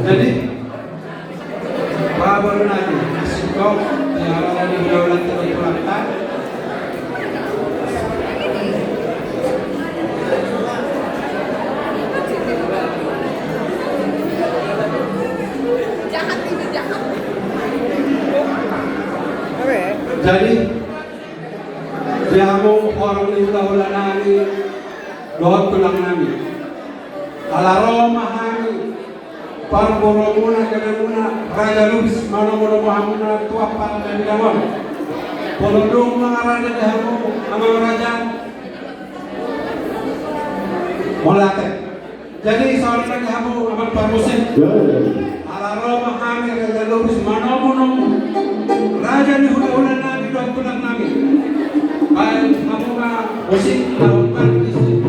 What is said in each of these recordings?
Jadi baru lagi sikap yang ada di daulat terpelakta. Jadi dia mau orang di daulat nami, doa tulang nami, alaroma nami. Parboromuna kadamuna raja lubis mana mana mahamuna tua para dan dawan polodong raja dahamu amang raja molate jadi seorang dahamu amang parmusin alaroma kami raja lubis mana mana raja di hula-hula nabi doa tulang nabi baik hamuna musik lakukan musik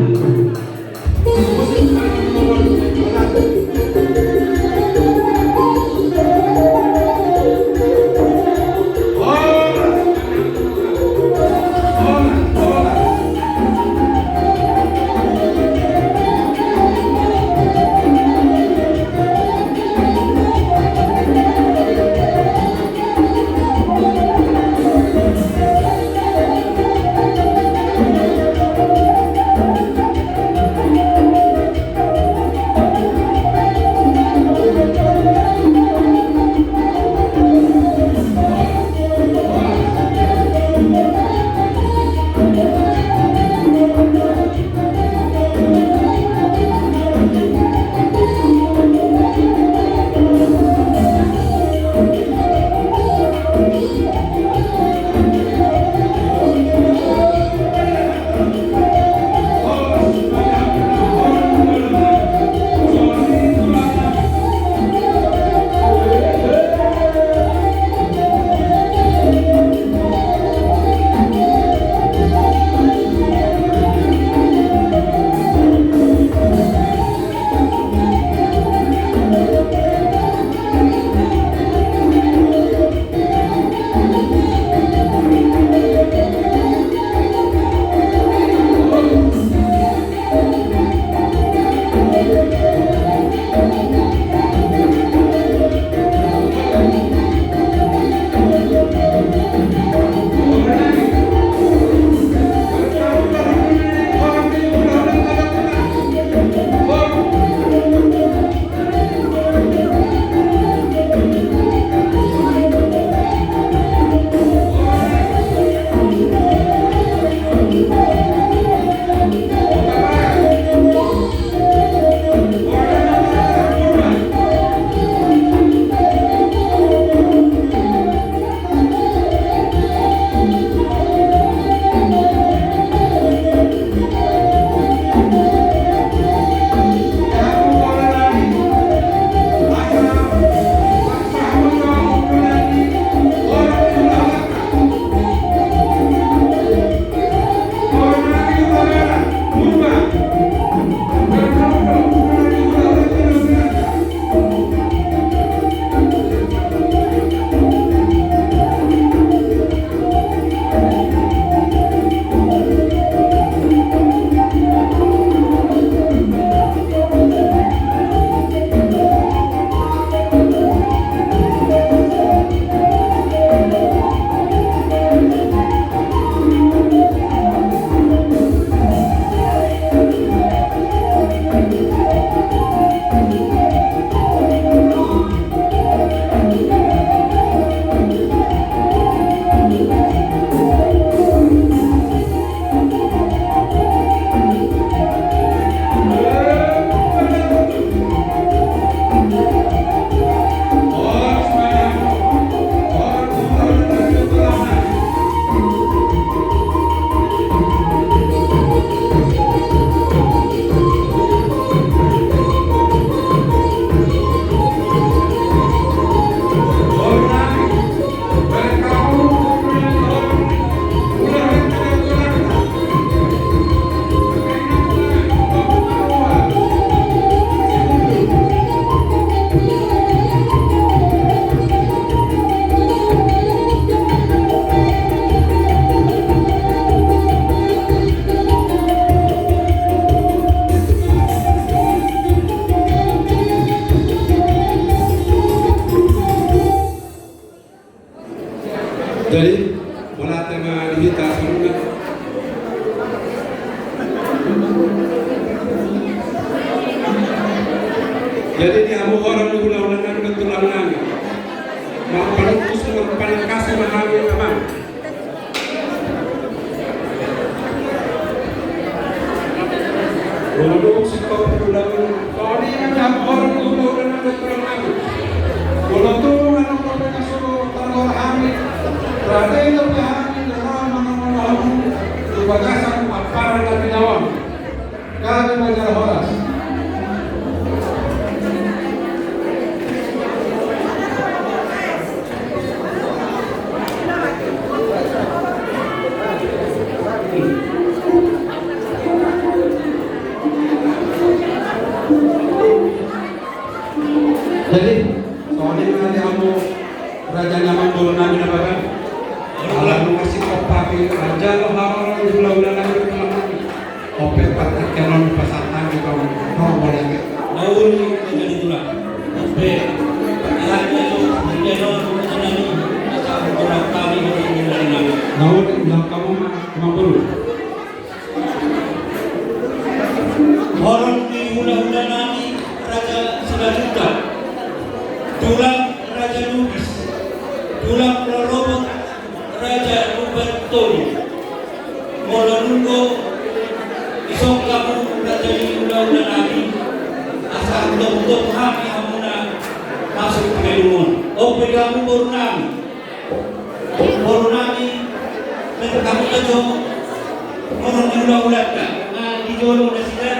Jadi dia mau orang di ulang nabi tulang nabi. Mau penungkus kasih mahami aman. Kalau si kau ulang kau ini yang orang di ulang nabi tulang nabi. Kalau tu anak kau kasih tanggor kami, berarti itu kami dalam mengenal bagasan apa nabi nawam. Kami belajar horas. Jadi soalnya nanti kamu raja nyaman dulu nabi nabakan. Kalau ngasih kopi raja lo harus ulang-ulang lagi ulang nabi. Kopi pakai kenon pasar tangki kamu. Kamu boleh nggak? Naul menjadi tulang. Kopi raja lo kenon pasar tangki. Asal orang kami menjadi nabi. Naul bilang kamu mah dulu. Orang di ulang-ulang nabi raja selanjutnya. Tulang Raja Lubis, tulang Prolobot Raja Lubertoni, Molanunggo, isong kamu Raja Liulaw na namin, asal tok-tok kami hamuna masuk ke Lumon. O pwede kamu baru nami, kamu tajo, orang diulang-ulang ka, di jolo na sila,